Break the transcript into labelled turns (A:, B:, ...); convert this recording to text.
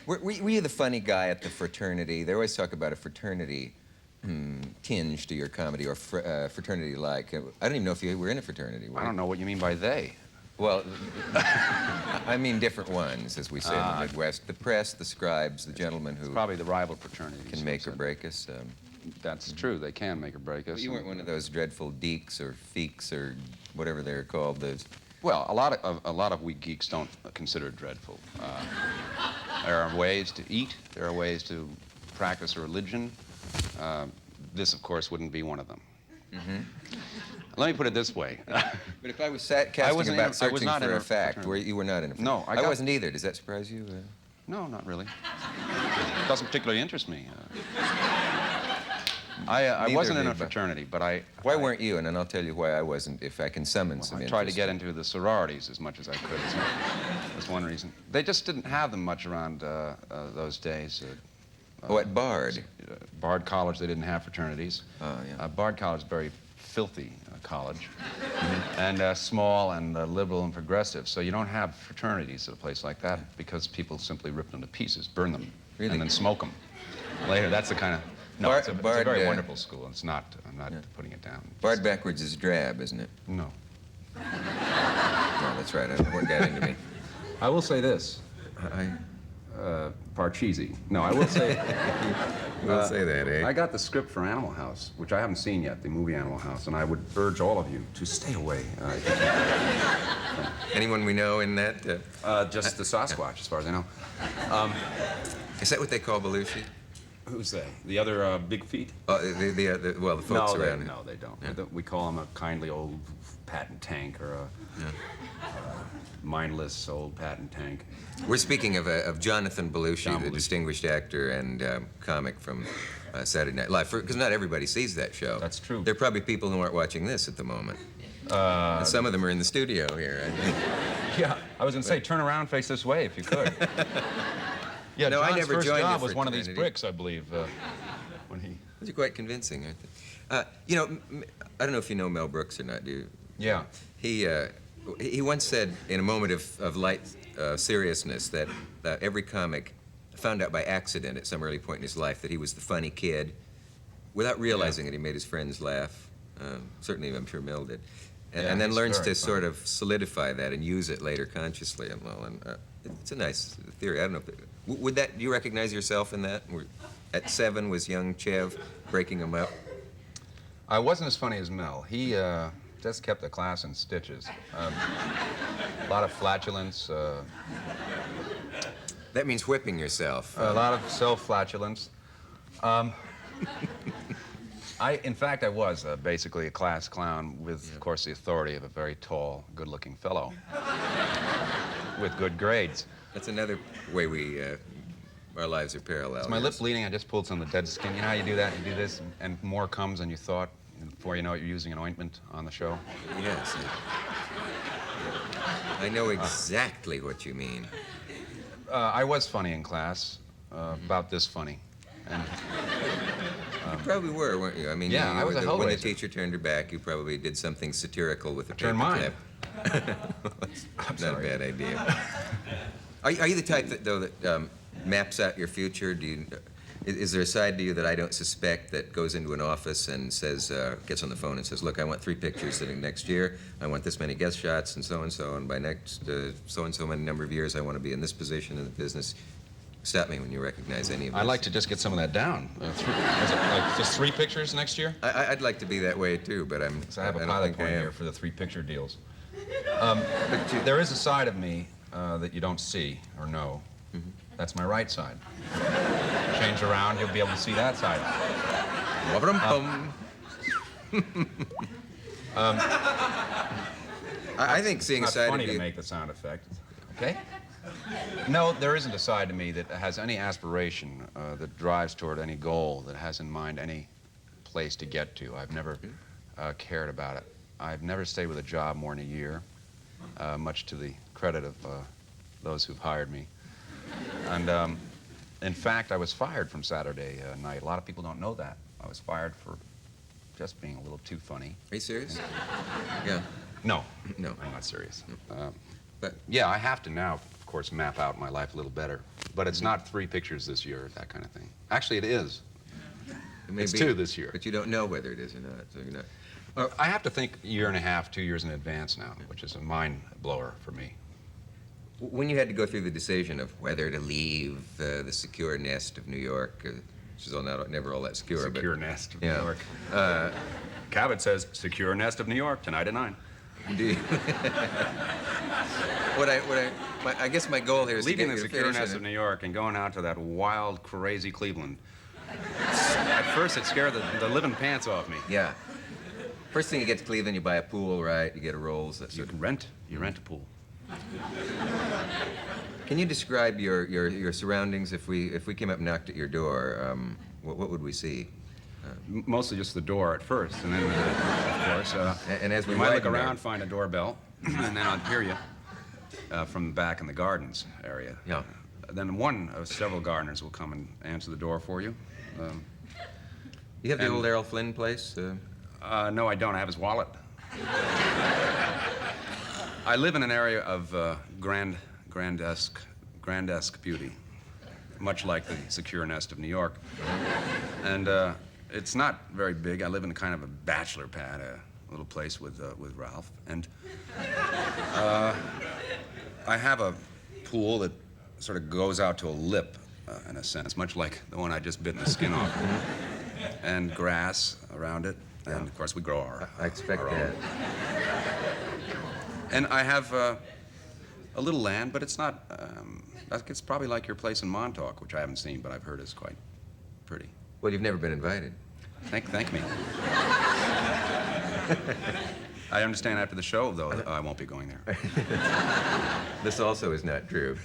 A: Were you the funny guy at the fraternity? They always talk about a fraternity tinge to your comedy, or fraternity-like. I don't even know if you were in a fraternity.
B: I don't know what you mean by they.
A: Well, I mean different ones, as we say in the Midwest. The press, the scribes, the gentlemen who...
B: It's probably the rival fraternities.
A: ...can make or break us.
B: That's true. They can make or break us.
A: But you weren't one of those dreadful deeks or feeks or whatever they're called. Those...
B: Well, a lot of we geeks don't consider it dreadful. There are ways to eat. There are ways to practice a religion. This, of course, wouldn't be one of them.
A: Mm-hmm.
B: Let me put it this way.
A: But if I was casting about searching for a fact, you were not in a fraternity.
B: No,
A: I wasn't either. Does that surprise you?
B: No, not really. It doesn't particularly interest me. I wasn't in a fraternity, but
A: Why weren't you? And then I'll tell you why I wasn't, if I can summon some interest.
B: I tried to get into the sororities as much as I could. That's one reason. They just didn't have them much around those days.
A: At Bard?
B: Bard College, they didn't have fraternities.
A: Oh, yeah.
B: Bard College is a very filthy college, and small and liberal and progressive. So you don't have fraternities at a place like that because people simply rip them to pieces, burn them,
A: really?
B: And then smoke them later. That's the kind of... No, it's a very wonderful school. It's not. I'm not putting it down.
A: Bard backwards is drab, isn't it?
B: No.
A: No, that's right. What got into me?
B: I will say this. Parcheesi. No, I will say...
A: You will say that, eh?
B: I got the script for Animal House, which I haven't seen yet, the movie Animal House, and I would urge all of you to stay away.
A: Anyone we know in that?
B: Just the Sasquatch, as far as I know.
A: Is that what they call Belushi?
B: Who's they? The other big feet?
A: Well, the folks around here.
B: No, they don't. Yeah. We call him a kindly old patent tank or a mindless old patent tank.
A: We're speaking of Jonathan Belushi, the distinguished actor and comic from Saturday Night Live, because not everybody sees that show.
B: That's true.
A: There are probably people who aren't watching this at the moment. And some of them are in the studio here.
B: Yeah, I was going to say, turn around, face this way if you could. Yeah,
A: no,
B: John's
A: I never
B: first
A: joined
B: job was one of these bricks, I believe, when he...
A: Those are quite convincing, aren't they? You know, I don't know if you know Mel Brooks or not, do you?
B: Yeah.
A: He once said, in a moment of light seriousness, that every comic found out by accident at some early point in his life that he was the funny kid, without realizing that he made his friends laugh. Certainly, I'm sure Mel did. And then learns to sort of solidify that and use it later consciously. And it's a nice theory. I don't know if do you recognize yourself in that? At 7 was young Chev breaking him up?
B: I wasn't as funny as Mel. He just kept the class in stitches. A lot of flatulence.
A: That means whipping yourself.
B: A lot of self-flatulence. In fact, I was basically a class clown with, of course, the authority of a very tall, good-looking fellow with good grades.
A: That's another way our lives are parallel.
B: Is my lip bleeding? I just pulled some of the dead skin. You know how you do that? You do this, and more comes than you thought. And before you know it, you're using an ointment on the show.
A: Yes. I know exactly what you mean.
B: I was funny in class, about this funny. And,
A: you probably were, weren't you? I mean,
B: yeah, I was a hellraiser.
A: When the teacher turned her back, you probably did something satirical with the paper
B: clip.
A: That's not a bad idea. Are you the type that maps out your future? Is there a side to you that I don't suspect that goes into an office and says, gets on the phone and says, look, I want 3 pictures next year. I want this many guest shots and so, and by next so-and-so many number of years, I want to be in this position in the business. Stop me when you recognize any of this.
B: I'd like to just get some of that down. Is it like just 3 pictures next year?
A: I'd like to be that way, too, but I
B: have a pilot point here for the 3-picture deals. There is a side of me that you don't see or know. Mm-hmm. That's my right side. Change around, you'll be able to see that side.
A: I think seeing a side of you...
B: It's not funny to make the sound effect, okay? No, there isn't a side to me that has any aspiration, that drives toward any goal, that has in mind any place to get to. I've never cared about it. I've never stayed with a job more than a year, much to the credit of those who've hired me. And in fact, I was fired from Saturday night. A lot of people don't know that. I was fired for just being a little too funny.
A: Are you serious? Yeah.
B: No, I'm not serious. But yeah, I have to now, of course, map out my life a little better. But it's not 3 pictures this year, that kind of thing. Actually, it is.
A: It may
B: It's
A: be,
B: 2 this year.
A: But you don't know whether it is or not, so you're not.
B: I have to think a year and a half, 2 years in advance now, which is a mind blower for me.
A: When you had to go through the decision of whether to leave the secure nest of New York, which is never all that secure.
B: Secure nest of
A: yeah.
B: New York. Cavett says, secure nest of New York, tonight at 9.
A: Indeed. I guess my goal here is
B: Leaving
A: to
B: the
A: get you to
B: secure
A: finish
B: nest of New York and going out to that wild, crazy Cleveland. At first, it scared the living pants off me.
A: Yeah. First thing you get to Cleveland, you buy a pool, right? You get a Rolls.
B: You rent a pool.
A: Can you describe your surroundings if we came up and knocked at your door? What would we see?
B: Mostly just the door at first, and then, of course,
A: And as we
B: you might look
A: widen our-
B: around, find a doorbell, and then I'd hear you from the back in the gardens area.
A: Yeah.
B: Then one of several gardeners will come and answer the door for you.
A: You have the
B: and-
A: old Errol Flynn place?
B: No, I don't. I have his wallet. I live in an area of grandesque beauty, much like the secure nest of New York. And it's not very big. I live in a kind of a bachelor pad, a little place with Ralph. And I have a pool that sort of goes out to a lip, in a sense, much like the one I just bit the skin off. And grass around it. And, of course, we grow our
A: I expect
B: our
A: that.
B: own. And I have a little land, but it's not, it's probably like your place in Montauk, which I haven't seen, but I've heard is quite pretty.
A: Well, you've never been invited.
B: Thank me. I understand after the show, though, I won't be going there.
A: This also is not true.